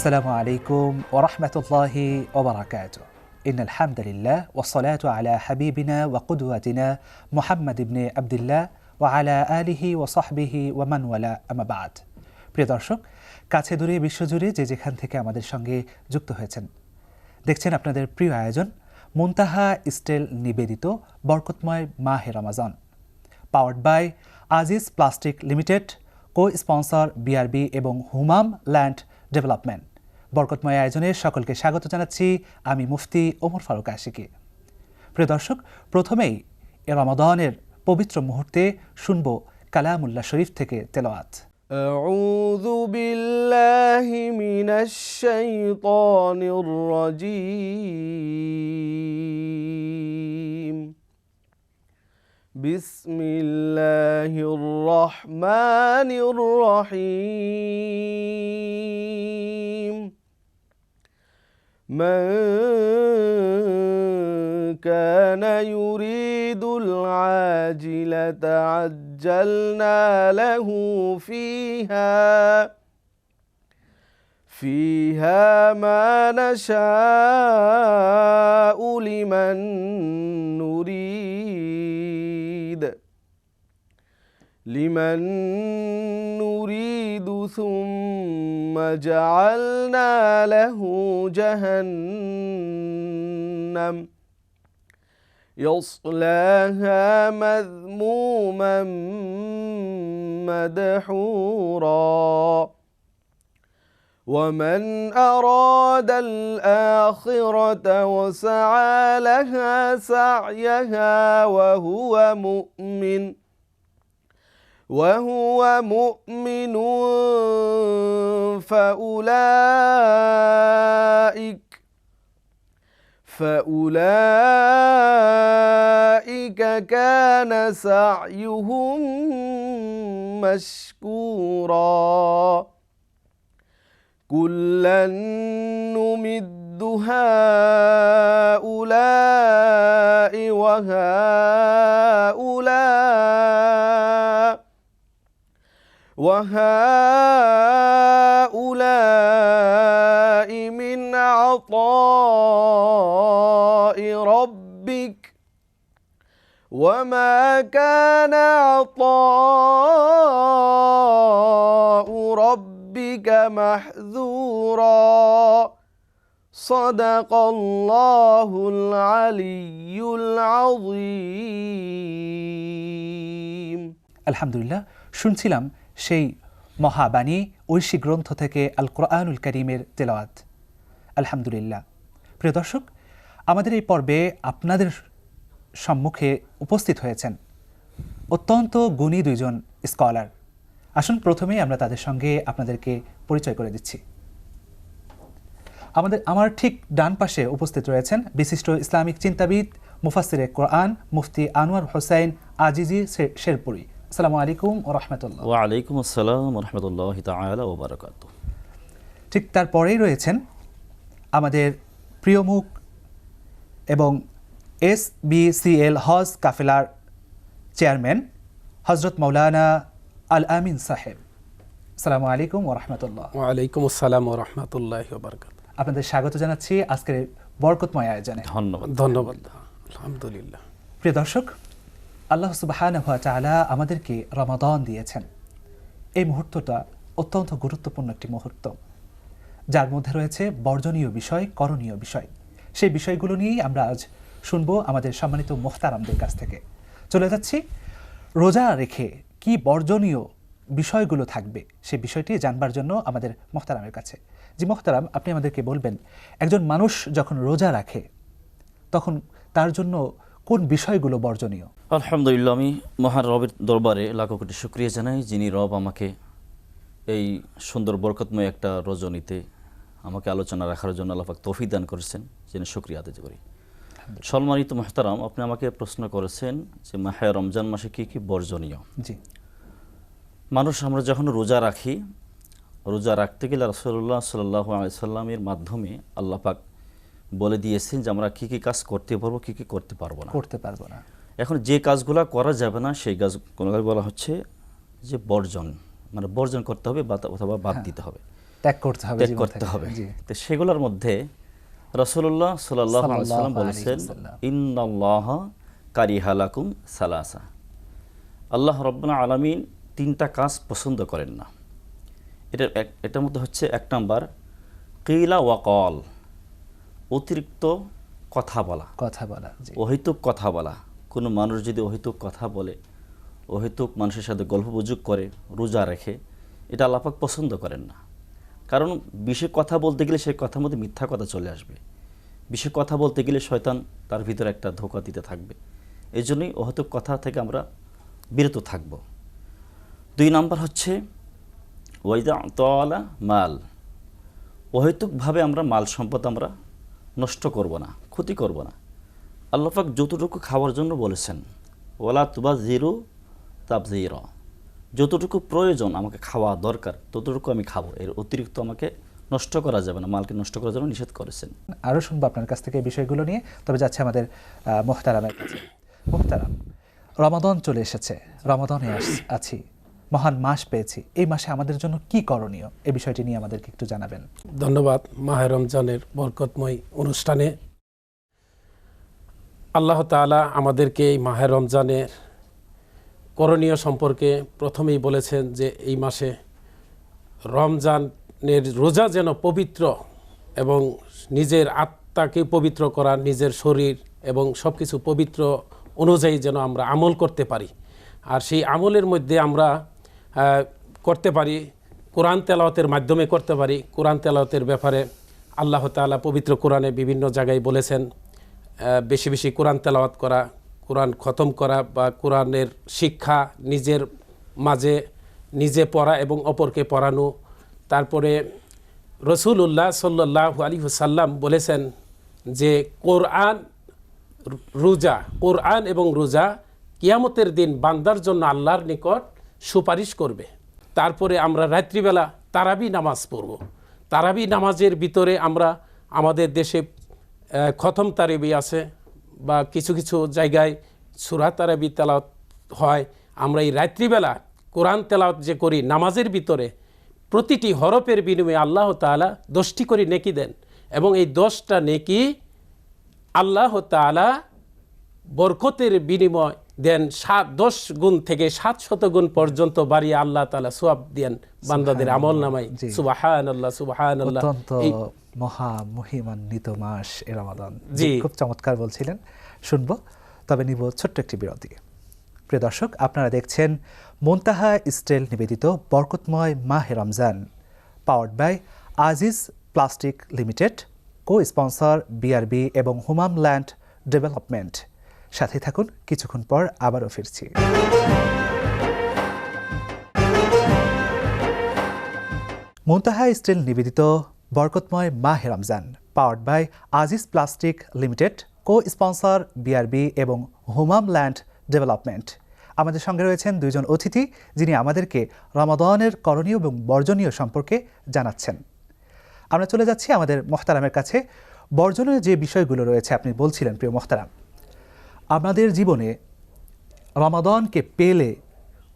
আসসালামু আলাইকুম ওয়া রাহমাতুল্লাহি ওয়া বারাকাতুহু। ইন্নাল হামদুলিল্লাহ ওয়াস সালাতু আলা হাবিবিনা ওয়া কুদওয়াতিনা মুহাম্মদ ইবনে আবদুল্লাহ ওয়া আলা আলিহি ওয়া সাহবিহি ওয়া মান ওয়ালা, আম্মা বা'দ। প্রিয় দর্শক, কাছে দূরে বিশ্বজুড়ে যে যেখান থেকে আমাদের সঙ্গে যুক্ত হয়েছেন, দেখছেন আপনাদের প্রিয় আয়োজন মুনতাহা স্টিল নিবেদিত বরকতময় মাহে Ramzan, powered by Aziz plastic limited, co sponsor BRB এবং হুমাম ল্যান্ড ডেভেলপমেন্ট। বরকতময় আয়োজনে সকলকে স্বাগত জানাচ্ছি আমি মুফতি ওমর ফারুক আশিকি। প্রিয় দর্শক, প্রথমেই রমাদানের পবিত্র মুহূর্তে শুনব কালামুল্লাহ শরীফ থেকে তেলাওয়াত। আউযু বিল্লাহি মিনাশ শাইতানির রাজীম। বিসমিল্লাহির রহমানির রহিম। মান কানা ইউরিদুল আজিলাতা আজ্জালনা লাহু ফিহা মা নাশাউ লিমান নুরিদ সুম্মা জাআলনা লাহু জাহান্নাম ইয়াসলাহা মাযমুমান মাদহুরা। ومن أراد الآخرة وسعى لها سعيها وهو مؤمن فأولئك كان سعيهم مشكورا. كلا نمد هؤلاء وهؤلاء من عطاء ربك وما كان عطاء ربك محذورا. صدق الله العلي العظيم. আলহামদুলিল্লাহ, শুনছিলাম সেই মহাবাণী ঐশী গ্রন্থ থেকে আল কোরআনুল কারীমের তেলাওয়াত। আলহামদুলিল্লাহ। প্রিয় দর্শক, আমাদের এই পর্বে আপনাদের সম্মুখে উপস্থিত হয়েছেন অত্যন্ত গুণী দুইজন স্কলার। আসুন প্রথমেই আমরা তাদের সঙ্গে আপনাদেরকে পরিচয় করে দিচ্ছি। আমার ঠিক ডান পাশে উপস্থিত রয়েছেন বিশিষ্ট ইসলামিক চিন্তাবিদ, মুফাসসিরে কোরআন মুফতি আনোয়ার হোসাইন আজিজি শেরপুরি। আসসালামু আলাইকুম ওয়া রাহমাতুল্লাহ। ওয়া আলাইকুম আসসালাম ওয়া রাহমাতুল্লাহি তাআলা ওয়া বারাকাতুহু। ঠিক তারপরেই রয়েছেন আমাদের প্রিয় মুখ এবং SBCL হজ কাফেলার চেয়ারম্যান হযরত মাওলানা আল আমিন সাহেব। আসসালামু আলাইকুম ওয়া রাহমাতুল্লাহ। ওয়া আলাইকুম আসসালাম ওয়া রাহমাতুল্লাহি ওয়া বারাকাতুহু। আপনাদের স্বাগত জানাচ্ছি আজকের বরকতময় আয়োজনে। ধন্যবাদ। আলহামদুলিল্লাহ। প্রিয় দর্শক, আল্লাহ সুবহানাহু ওয়া তাআলা আমাদেরকে রমাদান দিয়েছেন। এই মুহূর্তটা অত্যন্ত গুরুত্বপূর্ণ একটি মুহূর্ত, যার মধ্যে রয়েছে বর্জনীয় বিষয়, করণীয় বিষয়। সেই বিষয়গুলো নিয়েই আমরা আজ শুনবো আমাদের সম্মানিত মুহতারামদের কাছ থেকে। চলে যাচ্ছি রোজা রেখে কি বর্জনীয় বিষয়গুলো থাকবে সেই বিষয়টি জানবার জন্য আমাদের মুহতারামের কাছে। জি মুহতারাম, আপনি আমাদেরকে বলবেন, একজন মানুষ যখন রোজা রাখে তখন তার জন্য কোন বিষয়গুলো বর্জনীয়? আলহামদুলিল্লাহ, আমি মহান রবের দরবারে লাখো কোটি শুকরিয়া জানাই, যিনি রব আমাকে এই সুন্দর বরকতময় একটা রজনীতে আমাকে আলোচনা রাখার জন্য আল্লাহ পাক তৌফিক দান করেছেন, যিনি শুকরিয়া আদায় করি। সম্মানিত মুহতারাম, আপনি আমাকে প্রশ্ন করেছেন যে মাহে রমজান মাসে কি কি বর্জনীয়। জি, মানুষ আমরা যখন রোজা রাখি, রোজা রাখতে গেলে রাসূলুল্লাহ সাল্লাল্লাহু আলাইহি ওয়াসাল্লামের মাধ্যমে আল্লাহ পাক বলে দিয়েছেন যে আমরা কি কি কাজ করতে পারবো, কি কি করতে পারবো না। এখন যে কাজগুলো করা যাবে না সেই কাজগুলো বলা হচ্ছে যে বর্জন, মানে বর্জন করতে হবে অথবা বাদ দিতে হবে। ত্যাগ করতে হবে, ত্যাগ জীবন করতে থেকে। হবে। জি। তো সেগুলোর মধ্যে রাসূলুল্লাহ সাল্লাল্লাহু আলাইহি ওয়াসাল্লাম বলেছেন, ইন্নাল্লাহা কারিহা লাকুম সালাসা, আল্লাহ রাব্বুল আলামিন তিনটা কাজ পছন্দ করেন না। এটার মধ্যে হচ্ছে এক নাম্বার কিলা ওয়া কল, অতিরিক্ত কথা বলা, জি। অহেতুক কথা বলা। কোনো মানুষ যদি অহেতুক কথা বলে, অহেতুক মানুষের সাথে গল্পগুজব করে, রোজা রেখে, এটা আল্লাহ পাক পছন্দ করেন না। কারণ বেশি কথা বলতে গেলে সেই কথার মধ্যে মিথ্যা কথা চলে আসবে। বেশি কথা বলতে গেলে শয়তান তার ভিতরে একটা ধোঁকা দিতে থাকবে। এই জন্যই অহেতুক কথা থেকে আমরা বিরত থাকব। 2 নাম্বার হচ্ছে ওয়াইদা তাআলা মাল, অহেতুকভাবে আমরা মাল সম্পদ আমরা নষ্ট করব না, ক্ষতি করব না। আল্লাহ পাক যতটুকু খাওয়ার জন্য বলেছেন, ওয়ালা তুবাযিরু তাবযীরা, যতটুকু প্রয়োজন আমাকে খাওয়া দরকার ততটুকু আমি খাবো, এর অতিরিক্ত আমাকে নষ্ট করা যাবে না, মালকে নষ্ট করার জন্য নিষেধ করেছেন। আরও শুনবো আপনার কাছ থেকে এই বিষয়গুলো নিয়ে। তবে যাচ্ছে আমাদের মুহতারামের কাছে। মুহতারাম, রমাদান চলে এসেছে, রমাদানে আছি, মহান মাস পেয়েছি। এই মাসে আমাদের জন্য কি করণীয়, এই বিষয়টি নিয়ে আমাদেরকে একটু জানাবেন। ধন্যবাদ। মাহে রমজানের বরকতময় অনুষ্ঠানে আল্লাহ তাআলা আমাদেরকে এই মাহে রমজানের করণীয় সম্পর্কে প্রথমেই বলেছেন যে এই মাসে রমজানের রোজা যেন পবিত্র এবং নিজের আত্মাকে পবিত্র করা, নিজের শরীর এবং সব কিছু পবিত্র অনুযায়ী যেন আমরা আমল করতে পারি। আর সেই আমলের মধ্যে আমরা করতে পারি কোরআন তেলাওয়াতের মাধ্যমে করতে পারি। কোরআন তেলাওয়াতের ব্যাপারে আল্লাহ তাআলা পবিত্র কোরআনে বিভিন্ন জায়গায় বলেছেন বেশি বেশি কোরআন তেলাওয়াত করা, কোরআন খতম করা বা কোরআনের শিক্ষা নিজের মাঝে নিজে পড়া এবং অপরকে পড়ানো। তারপরে রাসূলুল্লাহ সাল্লাল্লাহু আলাইহি ওয়াসাল্লাম বলেছেন যে কোরআন এবং রোজা কিয়ামতের দিন বান্দার জন্য আল্লাহর নিকট সুপারিশ করবে। তারপরে আমরা রাত্রিবেলা তারাবি নামাজ পড়ব। তারাবি নামাজের ভিতরে আমরা আমাদের দেশে খতম তারাবি আছে বা কিছু কিছু জায়গায় সূরা তারাবি তেলাওয়াত হয়। আমরা এই রাত্রিবেলা কোরআন তেলাওয়াত যে করি নামাজের ভিতরে, প্রতিটি হরফের বিনিময়ে আল্লাহ তাআলা 10টি করে নেকি দেন এবং এই 10টা নেকি আল্লাহ তাআলা বরকতের বিনিময় দেন 10 গুণ থেকে 700 গুণ পর্যন্ত বাড়িয়ে আল্লাহ তাআলা সওয়াব দেন বান্দাদের আমল নামায়। সুবহানাল্লাহ, সুবহানাল্লাহ। অত্যন্ত মহা মহিমান্বিত মাস এ রমাদান। জি, খুব চমৎকার বলছিলেন, শুনবো। তবে নিব ছোট্ট একটি বিরতি। প্রিয় দর্শক, আপনারা দেখছেন মুনতাহা স্টিল নিবেদিত বরকতময় মাহে Ramzan, powered by Aziz plastic limited, co sponsor BRB এবং হুমাম ল্যান্ড ডেভেলপমেন্ট। সাথে থাকুন, কিছুক্ষণ পর আবারও ফিরছি। মুনতাহা স্টিল নিবেদিত বরকতময় মাহে Ramzan, powered by Aziz plastic limited, co sponsor BRB এবং হুমাম ল্যান্ড ডেভেলপমেন্ট। আমাদের সঙ্গে রয়েছেন 2 জন অতিথি, যিনি আমাদেরকে রমাদানের করণীয় এবং বর্জনীয় সম্পর্কে জানাচ্ছেন। আমরা চলে যাচ্ছি আমাদের মোহতারামের কাছে। বর্জনীয় যে বিষয়গুলো রয়েছে আপনি বলছিলেন, প্রিয় মোহতারাম, আমাদের জীবনে রমাদানকে পেলে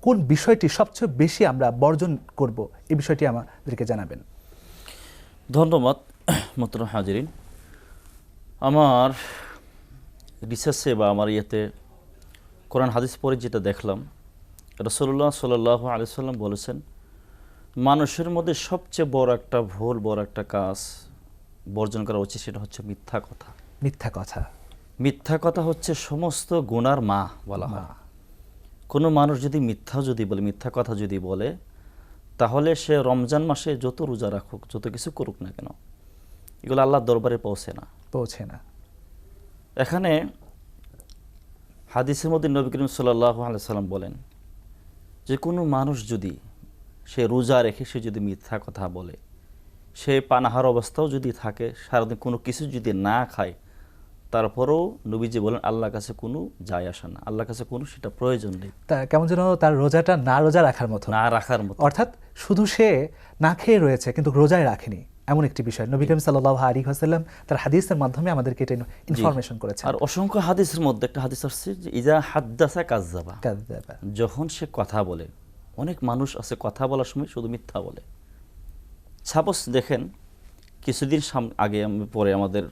কোন বিষয়টি সবচেয়ে বেশি আমরা বর্জন করব, এই বিষয়টি আমাদেরকে জানাবেন। ধন্যবাদ মোহতারাম হাজিরিন। আমার রিসার্চে বা আমার ইয়েতে কোরআন হাদিস পড়ে যেটা দেখলাম, রাসূলুল্লাহ সাল্লাল্লাহু আলাইহি ওয়াসাল্লাম বলেছেন মানুষের মধ্যে সবচেয়ে বড় একটা ভুল, বড় একটা কাজ বর্জন করা উচিত, সেটা হচ্ছে মিথ্যা কথা। মিথ্যা কথা, মিথ্যা কথা হচ্ছে সমস্ত গুনার মা বলা হয়। কোনো মানুষ যদি মিথ্যা কথা যদি বলে, তাহলে সে রমজান মাসে যত রোজা রাখুক, যত কিছু করুক না কেন, এগুলো আল্লাহর দরবারে পৌঁছে না। এখানে হাদিসের মধ্যে নবী করিম সাল্লাল্লাহু আলাইহি ওয়াসাল্লাম বলেন যে কোনো মানুষ যদি সে রোজা রেখে সে যদি মিথ্যা কথা বলে, সে পানাহার অবস্থাও যদি থাকে, সারাদিন কোনো কিছু যদি না খায়, তারপরেও নবীজি বলেন আল্লাহর কাছে কোনো যায় আসে না, আল্লাহর কাছে কোনো সেটা প্রয়োজন নেই। কেমন যেন তার রোজাটা না রাখার মতো, অর্থাৎ শুধু সে না খেয়ে রয়েছে কিন্তু রোজায় রাখেনি, এমন একটি বিষয় নবী করিম সাল্লাল্লাহু আলাইহি ওয়াসাল্লাম তার হাদিসের মাধ্যমে আমাদেরকে এটা ইনফরমেশন করেছেন। আর অসংখ্য হাদিসের মধ্যে একটা হাদিস আসছে যে ইজা হাদ্দাসা কাযযাবা, যখন সে কথা বলে, অনেক মানুষ আছে কথা বলার সময় শুধু মিথ্যা বলে, সাপোজ দেখেন কিছুদিন আগে পরে আমাদের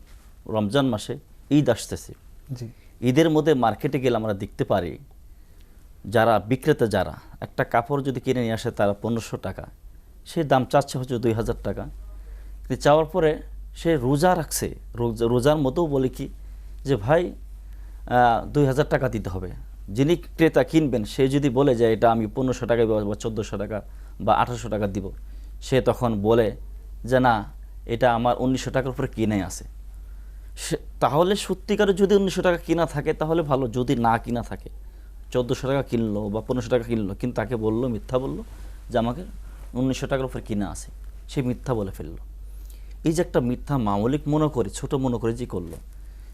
রমজান মাসে ঈদ আসতেছে, জি ঈদের মধ্যে মার্কেটে গেলে আমরা দেখতে পারি যারা বিক্রেতা যারা একটা কাপড় যদি কিনে নিয়ে আসে তারা 1500 টাকা, সে দাম চাচ্ছে হচ্ছে 2000 টাকা। কিন্তু চাওয়ার পরে সে রোজা রাখছে, রোজার মতো বলে কি যে ভাই 2000 টাকা দিতে হবে। যিনি ক্রেতা কিনবেন সে যদি বলে যে এটা আমি 1500 টাকায় বা 1400 টাকা বা 1800 টাকা দিব, সে তখন বলে যে না এটা আমার 1900 টাকার উপরে কিনে আছে। তাহলে সত্যিকারে যদি 1900 টাকা কিনা থাকে তাহলে ভালো, যদি না কিনা থাকে 1400 টাকা কিনলো বা 1500 টাকা কিনলো, কিন্তু তাকে বললো, মিথ্যা বললো যে আমাকে 1900 টাকার উপরে কিনা আছে, সে মিথ্যা বলে ফেললো। এই যে একটা মিথ্যা মামলিক মনে করে, ছোট মনে করে যে করলো,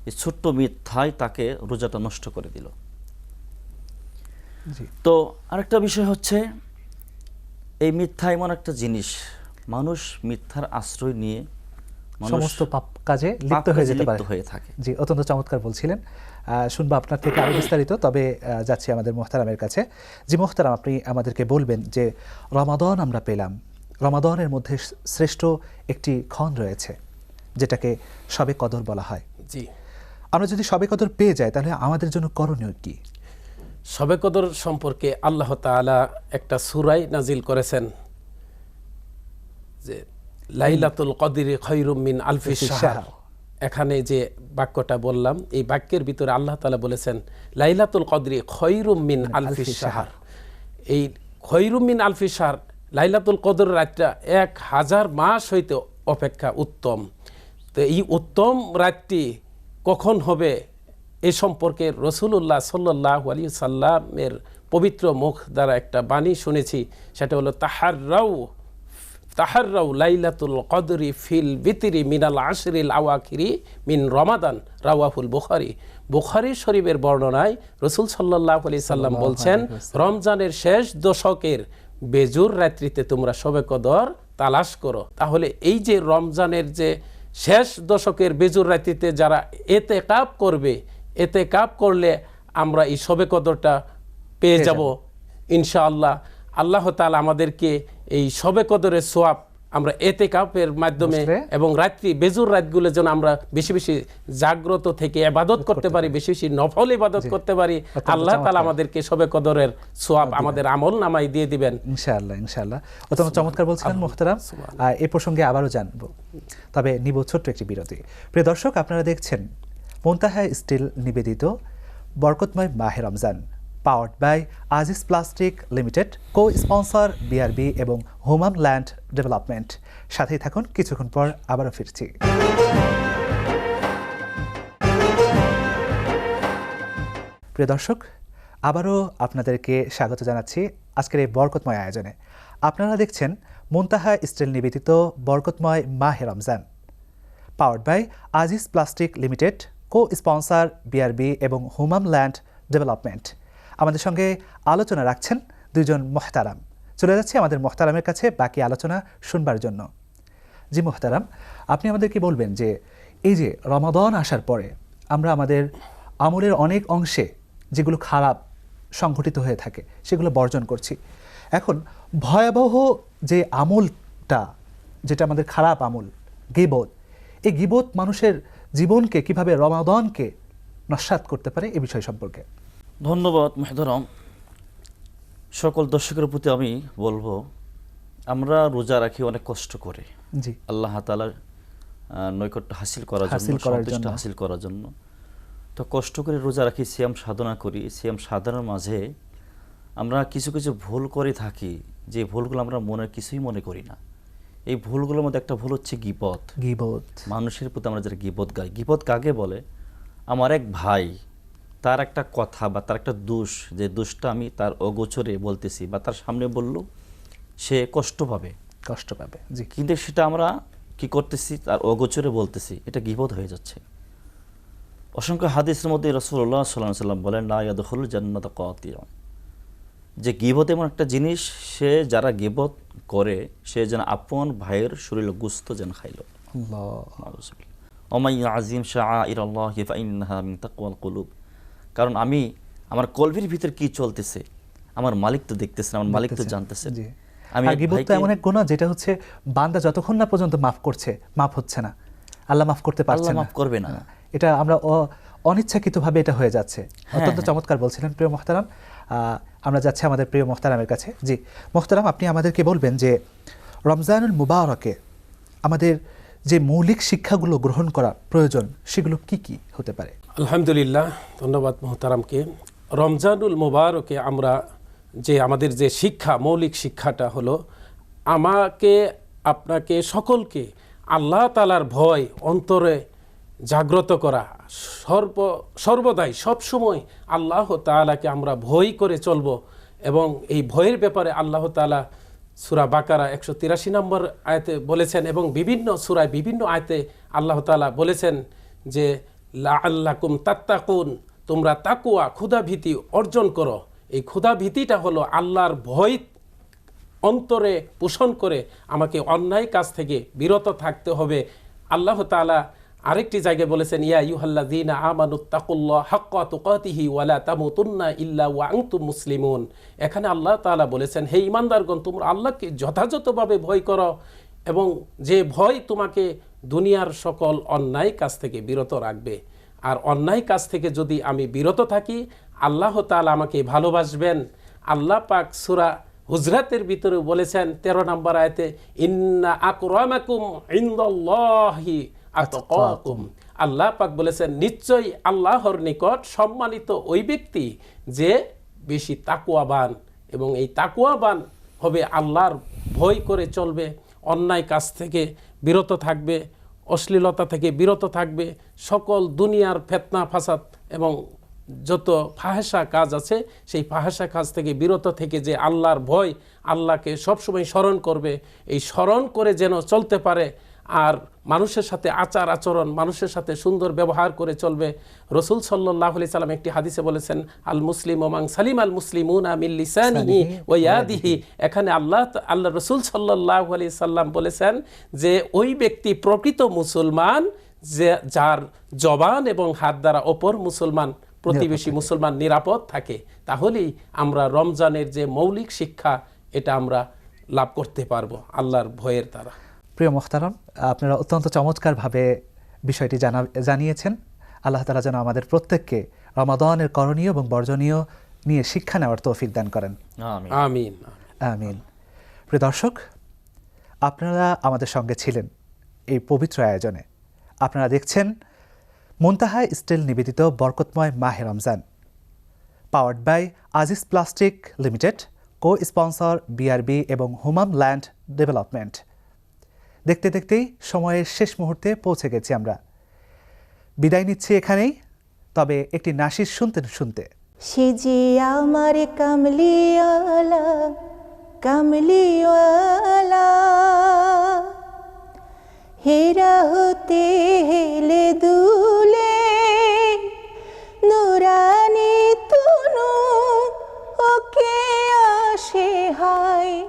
এই ছোট্ট মিথ্যাই তাকে রোজাটা নষ্ট করে দিল। তো আরেকটা বিষয় হচ্ছে এই মিথ্যা এমন একটা জিনিস, মানুষ মিথ্যার আশ্রয় নিয়ে সমস্ত পাপ কাজে লিপ্ত হয়ে যেতে পারে, হয়ে থাকে। জি, অত্যন্ত চমৎকার বলছিলেন। শুনবো আপনার থেকে আরো বিস্তারিত, তবে যাচ্ছি আমাদের মোহতারামের কাছে। জি মোহতারাম, আপনি আমাদেরকে বলবেন যে রমাদান আমরা পেলাম, রমাদানের মধ্যে শ্রেষ্ঠ একটি ক্ষণ রয়েছে যেটাকে শবে কদর বলা হয়। জি, আমরা যদি শবে কদর পেয়ে যাই তাহলে আমাদের জন্য করণীয় কি? শবে কদর সম্পর্কে আল্লাহ তাআলা একটা সূরা নাজিল করেছেন যে লাইলাতুল কদরি খায়রুম মিন আলফি শাহর। এখানে যে বাক্যটা বললাম, এই বাক্যের ভিতরে আল্লাহ তাআলা বলেছেন লাইলাতুল কদরি খায়রুম মিন আলফি শাহর। এই খায়রুম মিন আলফি শাহর, লাইলাতুল কদর রাতটা 1000 মাস হইতে অপেক্ষা উত্তম। তো এই উত্তম রাতটি কখন হবে এ সম্পর্কে রাসূলুল্লাহ সাল্লাল্লাহু আলাইহি সাল্লামের পবিত্র মুখ দ্বারা একটা বাণী শুনেছি, সেটা হলো তাহাররাউ লাইলাতুল কদরি ফিল বিতরি মিনাল আশরিল আওয়াখিরি মিন রমাদান, রাওয়াহুল বুখারী। বুখারী শরীফের বর্ণনায় রাসূল সাল্লাল্লাহু আলাইহি সাল্লাম বলছেন, রমজানের শেষ দশকের বেজুর রাত্রিতে তোমরা শবে কদর তালাশ করো। তাহলে এই যে রমজানের যে শেষ দশকের বেজুর রাত্রিতে যারা এতেকাব করবে, এতেকাব করলে আমরা এই শবে কদরটা পেয়ে যাব ইনশাআল্লাহ। আল্লাহ তাআলা আমাদেরকে এই শবে কদরের সওয়াব আমরা এতেকাবের মাধ্যমে এবং রাত্রি বেজুর রাতগুলো যেন আমরা বেশি বেশি জাগ্রত থেকে ইবাদত করতে পারি, বেশি বেশি নফল ইবাদত করতে পারি, আল্লাহ তাআলা আমাদেরকে শবে কদরের সওয়াব আমাদের আমল নামায় দিয়ে দিবেন ইনশাআল্লাহ। ইনশাআল্লাহ, অত্যন্ত চমৎকার বলছিলেন মোহতারাম। এই প্রসঙ্গে আবারও জানবো, তবে নিব ছোট্ট একটি বিরতি। প্রিয় দর্শক, আপনারা দেখছেন মুনতাহা স্টিল নিবেদিত বরকতময় মাহে Ramzan, powered by Aziz plastic limited, co sponsor BRB এবং হোমাম ল্যান্ড ডেভেলপমেন্ট। সাথেই থাকুন, কিছুক্ষণ পর আবারও ফিরছি। প্রিয় দর্শক, আবারও আপনাদেরকে স্বাগত জানাচ্ছি আজকের এই বরকতময় আয়োজনে। আপনারা দেখছেন মুনতাহা স্টিল নিবেদিত বরকতময় মাহে Ramzan, powered by Aziz plastic limited, co sponsor BRB এবং হোমাম ল্যান্ড ডেভেলপমেন্ট। আমাদের সঙ্গে আলোচনা রাখছেন দুইজন মোহতারাম। চলে যাচ্ছি আমাদের মোহতারামের কাছে বাকি আলোচনা শুনবার জন্য। জি মোহতারাম, আপনি আমাদেরকে বলবেন যে এই যে রমাদান আসার পরে আমরা আমাদের আমলের অনেক অংশে যেগুলো খারাপ সংঘটিত হয়ে থাকে সেগুলো বর্জন করছি। এখন ভয়াবহ যে আমলটা, যেটা আমাদের খারাপ আমল, গীবত, এই গীবত মানুষের জীবনকে কিভাবে, রমাদানকে নস্যাৎ করতে পারে, এই বিষয় সম্পর্কে। ধন্যবাদ মুহতারাম। সকল দর্শকের প্রতি আমি বলবো, আমরা রোজা রাখি অনেক কষ্ট করে, জি, আল্লাহ তাআলার নৈকট্য হাসিল করার জন্য, সন্তুষ্টি হাসিল করার জন্য। তো কষ্ট করে রোজা রাখি, সিয়াম সাধনা করি। সিয়াম সাধনার মাঝে আমরা কিছু কিছু ভুল করে থাকি, যে ভুলগুলো আমরা কিছুই মনে করি না। এই ভুলগুলোর মধ্যে একটা ভুল হচ্ছে গীবত। মানুষের প্রতি আমরা যারা গীবত গাই, গীবত কাকে বলে? আমার এক ভাই, তার একটা কথা বা তার একটা দোষ, যে দোষটা আমি তার অগোচরে বলতেছি বা তার সামনে বলল, সে কষ্ট পাবে, জি, কিন্তু সেটা আমরা কি করতেছি, তার অগোচরে বলতেছি, এটা গীবত হয়ে যাচ্ছে। অসংখ্য হাদিসের মধ্যে রাসূলুল্লাহ সাল্লাল্লাহু আলাইহি ওয়াসাল্লাম বলেন, লা ইয়াদখুলুল জান্নাতা কাতিউন, যে গীবত এমন একটা জিনিস, সে যারা গীবত করে সে যেন আপন ভাইয়ের শরীর গোশত যেন খাইল। ওমাই ইয়াযিম শাআইরাল্লাহি ফাইন্নাহা মিন তাকওয়াল কুলুব, কারণ আমি আমার কলবির ভিতর কি চলতেছে আমার মালিক তো দেখতেছেন, আমার মালিক তো জানতেছেন। আমি আর গীবত তো ভাইকে- এমন এক গুনাহ যেটা হচ্ছে বান্দা যতক্ষণ না পর্যন্ত মাফ করছে, মাফ হচ্ছে না, আল্লাহ মাফ করতে পারছে আল্লাহ না, মাফ করবে না। এটা আমরা অনিচ্ছাকৃতভাবে এটা হয়ে যাচ্ছে। অত্যন্ত হ্যাঁ। চমৎকার বলছিলেন প্রিয় মোহতারাম। আমরা যাচ্ছি আমাদের প্রিয় মোহতারামের কাছে। জি মোহতারাম, আপনি আমাদেরকে বলবেন যে রমজানুল মুবারকে আমাদের যে মৌলিক শিক্ষাগুলো গ্রহণ করা প্রয়োজন সেগুলো কি কি হতে পারে? আলহামদুলিল্লাহ, ধন্যবাদ মোহতারামকে। রমজানুল মুবারকে আমরা যে আমাদের যে শিক্ষা, মৌলিক শিক্ষাটা হলো আমাকে, আপনাকে, সকলকে আল্লাহ তাআলার ভয় অন্তরে জাগ্রত করা, সর্বদাই সবসময় আল্লাহ তাআলাকে আমরা ভয় করে চলব। এবং এই ভয়ের ব্যাপারে আল্লাহ তাআলা সূরা বাকারা 183 নম্বর আয়াতে বলেছেন, এবং বিভিন্ন সূরায় বিভিন্ন আয়াতে আল্লাহ তাআলা বলেছেন যে লাআল্লাকুম তাত্তাকুন, তোমরা তাকওয়া, ক্ষুধাভীতি অর্জন করো। এই ক্ষুধাভীতিটা হলো আল্লাহর ভয় অন্তরে পোষণ করে আমাকে অন্যায় কাজ থেকে বিরত থাকতে হবে। আল্লাহ তাআলা আরেকটি জায়গায় বলেছেন, ইয়া আইয়ুহাল্লাযীনা আমানুত্তাকুল্লাহ হাক্কা তুকাতিহি ওয়া লা তামুতুন্না ইল্লা ওয়া আনতুম মুসলিমুন। এখানে আল্লাহ তাআলা বলেছেন, হে ঈমানদারগণ, তোমরা আল্লাহকে যথাযথভাবে ভয় করো, এবং যে ভয় তোমাকে দুনিয়ার সকল অন্যায় কাজ থেকে বিরত রাখবে। আর অন্যায় কাজ থেকে যদি আমি বিরত থাকি, আল্লাহ তাআলা আমাকে ভালোবাসবেন। আল্লাহ পাক সূরা হুজরাতের ভিতরে বলেছেন 13 নম্বর আয়াতে, ইন্না আকরামাকুম ইনদাল্লাহি আতকাকুম। আল্লাহ পাক বলেছেন, নিশ্চয়ই আল্লাহর নিকট সম্মানিত ওই ব্যক্তি যে বেশি তাকওয়াবান, এবং এই তাকওয়াবান হবে আল্লাহর ভয় করে চলবে, অন্যায় কাজ থেকে বিরত থাকবে, অশ্লীলতা থেকে বিরত থাকবে, সকল দুনিয়ার ফিতনা ফাসাদ এবং যত ফাহেসা কাজ আছে সেই ফাহেসা কাজ থেকে বিরত থেকে যে আল্লাহর ভয়, আল্লাহকে সবসময় স্মরণ করবে, এই স্মরণ করে যেন চলতে পারে। আর মানুষের সাথে আচার আচরণ, মানুষের সাথে সুন্দর ব্যবহার করে চলবে। রসুল সাল্লাল্লাহু আলাইহি সাল্লাম একটি হাদিসে বলেছেন, আল মুসলিম মান সালিম আল মুসলিমুনা মিন লিসানিহি ওয়া ইয়াদিহি। এখানে আল্লাহ রসুল সাল্লাল্লাহু আলাইহি সাল্লাম বলেছেন যে ওই ব্যক্তি প্রকৃত মুসলমান যে যার জবান এবং হাত দ্বারা অপর মুসলমান, প্রতিবেশী মুসলমান নিরাপদ থাকে। তাহলেই আমরা রমজানের যে মৌলিক শিক্ষা এটা আমরা লাভ করতে পারবো আল্লাহর ভয়ের দ্বারা। প্রিয় মোহতারাম, আপনারা অত্যন্ত চমৎকারভাবে বিষয়টি জানিয়েছেন। আল্লাহ তাআলা যেন আমাদের প্রত্যেককে রমাদানের করণীয় এবং বর্জনীয় নিয়ে শিক্ষা নেওয়ার তৌফিক দান করেন। আমিন। আমিন। আমিন। প্রিয় দর্শক, আপনারা আমাদের সঙ্গে ছিলেন এই পবিত্র আয়োজনে। আপনারা দেখছেন মুনতাহা স্টিল নিবেদিত বরকতময় মাহে Ramzan, powered by Aziz plastic limited, co sponsor BRB এবং হুমাম ল্যান্ড ডেভেলপমেন্ট। দেখতে দেখতেই সময়ের শেষ মুহূর্তে পৌঁছে গেছি আমরা। বিদায় নিচ্ছি এখানেই, তবে একটি নাশিদ শুনতে শুনতে। সে যে আমার কামলিওয়ালা, কামলিওয়ালা, হেরা হতে হেলে দুলে, নুরানি তুনু ওকে আসে হায়,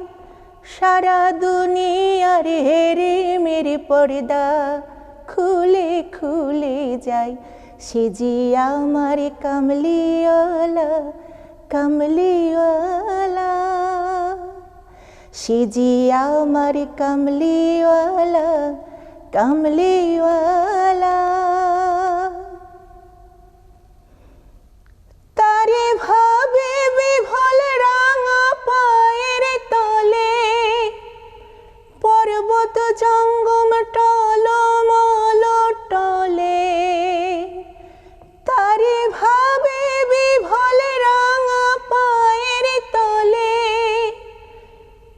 সারা দুনিয়ার হেরে মেরে পর্দা খুলে খুলে যায়। সে যে আমার কামলিওয়ালা, কামলিওয়ালা, সে যে আমার কামলিওয়ালা, কামলিওয়ালা। তারে ভাবে বিভোল রাঙা পায়ের তলে, পর্বত জঙ্গম টলমল টলে। তারে ভাবে বিভোল রাঙা পায়ের তলে,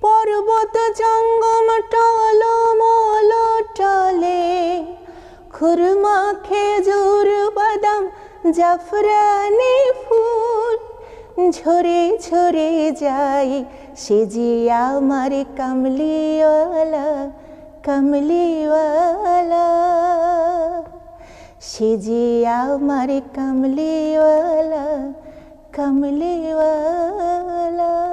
পর্বত জঙ্গম টলমল টলে। খুরমা খেজুর বাদাম জাফরানি ফুল ঝরে ঝরে যায়। সে যে আমার কামলিওয়ালা, কামলিওয়ালা, সে যে আমার কামলিওয়ালা, কামলিওয়ালা।